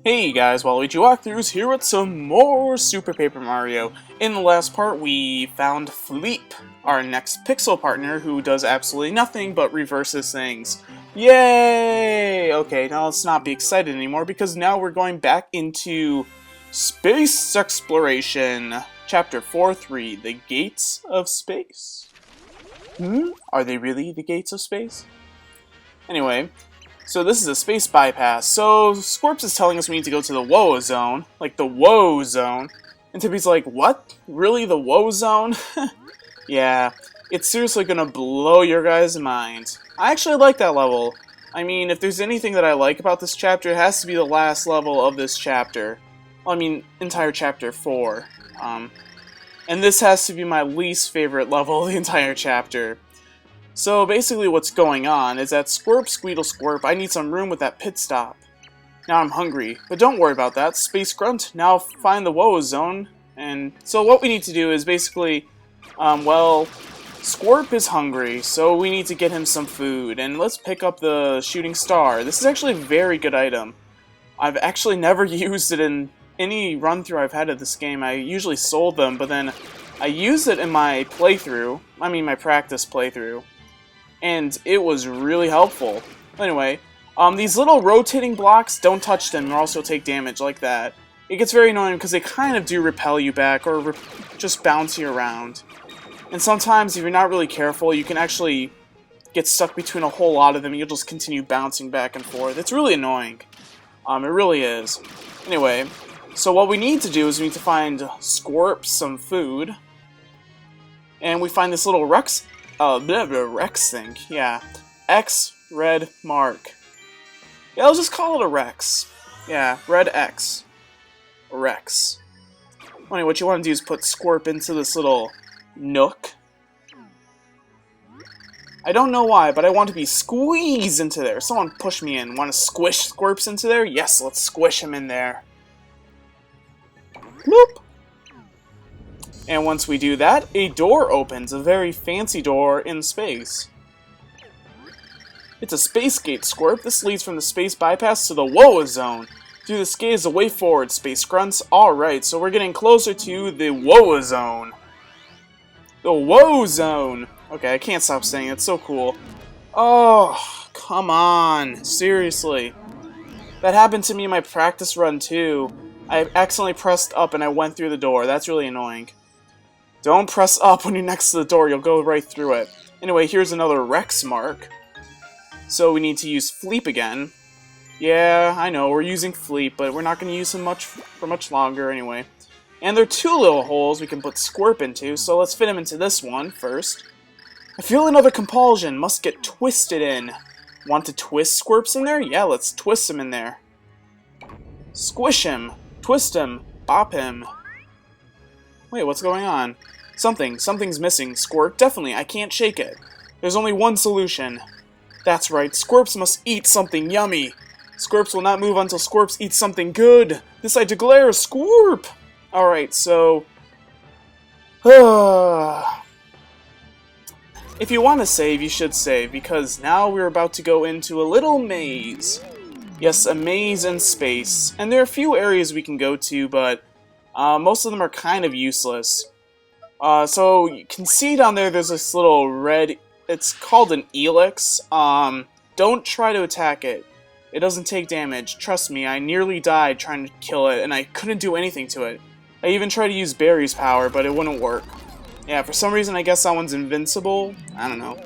Hey guys, WaluigiWalkthrough's here with some more Super Paper Mario. In the last part, we found Fleep, our next pixel partner who does absolutely nothing but reverses things. Yay! Okay, now let's not be excited anymore because now we're going back into Space Exploration, Chapter 4-3, The Gates of Space. Are they really the Gates of Space? Anyway, so this is a space bypass. So Scorps is telling us we need to go to the Woe Zone, like the Woe Zone. And Tippy's like, what? Really, the Woe Zone? Yeah, it's seriously gonna blow your guys' mind. I actually like that level. I mean, if there's anything that I like about this chapter, it has to be the last level of this chapter. I mean, entire chapter 4. And this has to be my least favorite level of the entire chapter. So basically what's going on is that Squirp, Squeedle, Squirp, I need some room with that pit stop. Now I'm hungry, but don't worry about that, Space Grunt, now find the Woe Zone. And so what we need to do is basically, well, Squirp is hungry, so we need to get him some food. And let's pick up the Shooting Star. This is actually a very good item. I've actually never used it in any run-through I've had of this game. I usually sold them, but then I used it in my playthrough, my practice playthrough. And it was really helpful. Anyway, these little rotating blocks, don't touch them or else you'll take damage like that. It gets very annoying because they kind of do repel you back or just bounce you around. And sometimes if you're not really careful, you can actually get stuck between a whole lot of them and you'll just continue bouncing back and forth. It's really annoying. It really is. Anyway, so what we need to do is we need to find Scorp some food. And we find this little Rex thing, yeah. X, red mark. Yeah, I'll just call it a Rex. Yeah, red X. Rex. Anyway, what you want to do is put Scorp into this little nook. I don't know why, but I want to be squeezed into there. Someone push me in. Want to squish Scorps into there? Yes, let's squish him in there. Bloop! And once we do that, a door opens, a very fancy door in space. It's a space gate, Scorp. This leads from the space bypass to the Woe Zone. Through this gate is the way forward, Space Grunts. Alright, so we're getting closer to the Woe Zone. The Woe Zone! Okay, I can't stop saying it, it's so cool. Oh, come on. Seriously. That happened to me in my practice run too. I accidentally pressed up and I went through the door. That's really annoying. Don't press up when you're next to the door, you'll go right through it. Anyway, here's another Rex mark. So we need to use Fleep again. Yeah, I know, we're using Fleep, but we're not going to use him for much longer anyway. And there are two little holes we can put Squirp into, so let's fit him into this one first. I feel another compulsion, must get twisted in. Want to twist Squirps in there? Yeah, let's twist him in there. Squish him, twist him, bop him. Wait, what's going on? Something's missing, Squirt. Definitely, I can't shake it. There's only one solution. That's right, Squirps must eat something yummy. Squirps will not move until Squirps eats something good. This I declare, Squirp! Alright, so... If you want to save, you should save, because now we're about to go into a little maze. Yes, a maze in space. And there are a few areas we can go to, but most of them are kind of useless. So you can see down there's this little red, it's called an Elix. Don't try to attack it. It doesn't take damage. Trust me, I nearly died trying to kill it, and I couldn't do anything to it. I even tried to use Barry's power, but it wouldn't work. Yeah, for some reason I guess that one's invincible. I don't know.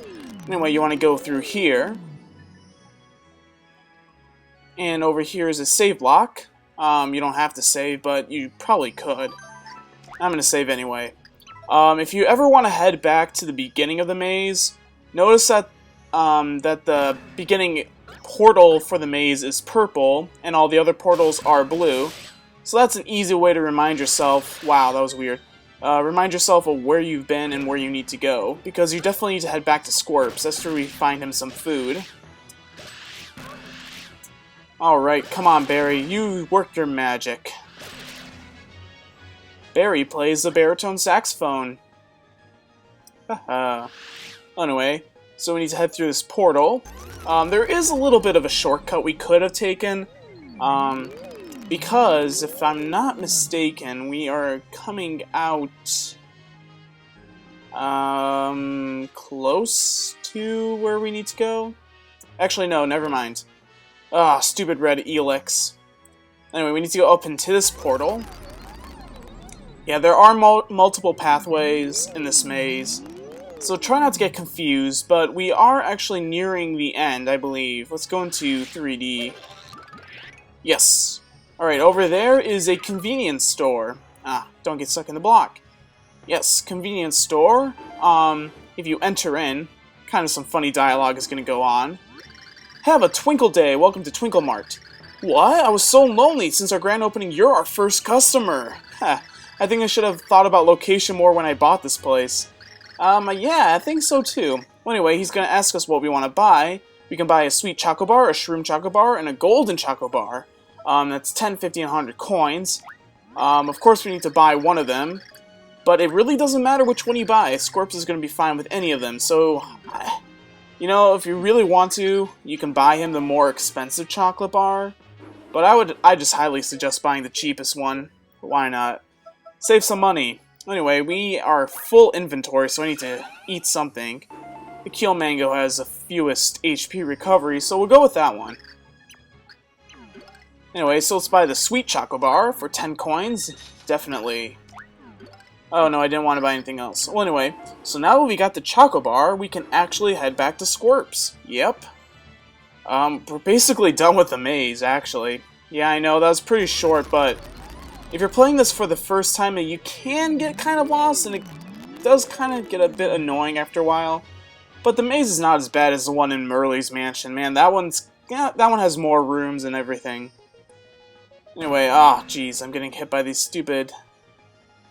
Anyway, you want to go through here. And over here is a save block. You don't have to save, but you probably could. I'm going to save anyway. If you ever want to head back to the beginning of the maze, notice that that the beginning portal for the maze is purple, and all the other portals are blue. So that's an easy way to remind yourself, wow, that was weird, remind yourself of where you've been and where you need to go, because you definitely need to head back to Scorps. That's where we find him some food. Alright, come on, Barry, you work your magic. Barry plays the baritone saxophone. Haha. Anyway, so we need to head through this portal. There is a little bit of a shortcut we could have taken. Because, if I'm not mistaken, we are coming out close to where we need to go. Actually, no, never mind. Ah, stupid red Elix. Anyway, we need to go up into this portal. Yeah, there are multiple pathways in this maze, so try not to get confused, but we are actually nearing the end, I believe. Let's go into 3D. Yes. Alright, over there is a convenience store. Ah, don't get stuck in the block. Yes, convenience store. If you enter in, kind of some funny dialogue is going to go on. Have a twinkle day. Welcome to Twinkle Mart. What? I was so lonely. Since our grand opening, you're our first customer. Ha. I think I should have thought about location more when I bought this place. Yeah, I think so too. Well, anyway, he's going to ask us what we want to buy. We can buy a sweet choco bar, a shroom choco bar, and a golden choco bar. That's 10, 50, and 100 coins. Of course, we need to buy one of them. But it really doesn't matter which one you buy. Scorps is going to be fine with any of them. So, you know, if you really want to, you can buy him the more expensive chocolate bar. But I just highly suggest buying the cheapest one. Why not? Save some money. Anyway, we are full inventory, so I need to eat something. The Keel Mango has the fewest HP recovery, so we'll go with that one. Anyway, so let's buy the Sweet Choco Bar for 10 coins. Definitely. Oh no, I didn't want to buy anything else. Well, anyway, so now that we got the Choco Bar, we can actually head back to Scorps. Yep. We're basically done with the maze, actually. Yeah, I know, that was pretty short, but if you're playing this for the first time, you can get kind of lost, and it does kind of get a bit annoying after a while. But the maze is not as bad as the one in Merle's Mansion. Man, that one has more rooms and everything. Anyway, jeez, I'm getting hit by these stupid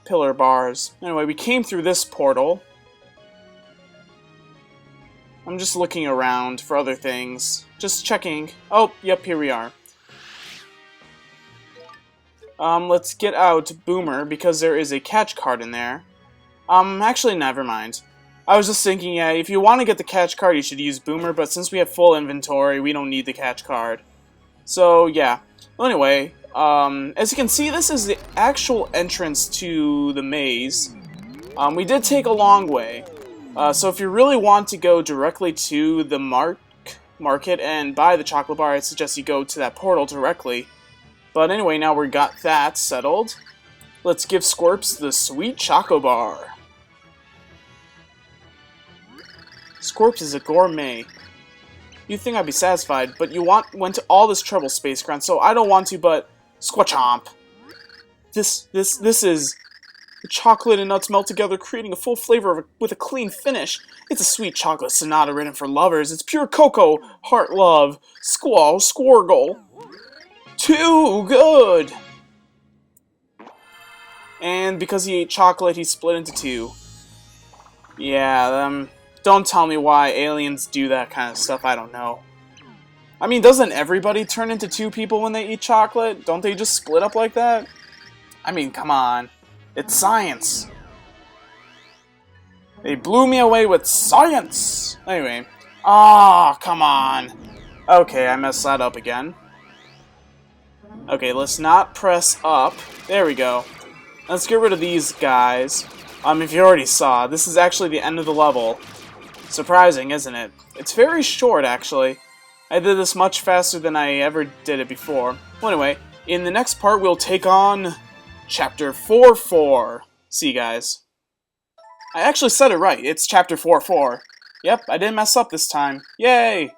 pillar bars. Anyway, we came through this portal. I'm just looking around for other things. Just checking. Oh, yep, here we are. Let's get out Boomer, because there is a catch card in there. Actually, never mind. I was just thinking, yeah, if you want to get the catch card, you should use Boomer, but since we have full inventory, we don't need the catch card. So, yeah. Well, anyway, as you can see, this is the actual entrance to the maze. We did take a long way. So if you really want to go directly to the market and buy the chocolate bar, I suggest you go to that portal directly. But anyway, now we got that settled. Let's give Scorps the Sweet Choco Bar. Scorps is a gourmet. You'd think I'd be satisfied, but you went to all this trouble, Space Grunt, so I don't want to, but squachomp. This is... The chocolate and nuts melt together, creating a full flavor with a clean finish. It's a sweet chocolate sonata written for lovers. It's pure cocoa, heart love, squall, squirgle. Too good! And because he ate chocolate, he split into two. Yeah, don't tell me why aliens do that kind of stuff, I don't know. I mean, doesn't everybody turn into two people when they eat chocolate? Don't they just split up like that? I mean, come on. It's science. They blew me away with science! Anyway. Come on. Okay, I messed that up again. Okay, let's not press up. There we go. Let's get rid of these guys. If you already saw, this is actually the end of the level. Surprising, isn't it? It's very short, actually. I did this much faster than I ever did it before. Well, anyway, in the next part, we'll take on Chapter 4-4. See you guys. I actually said it right. It's Chapter 4-4. Yep, I didn't mess up this time. Yay!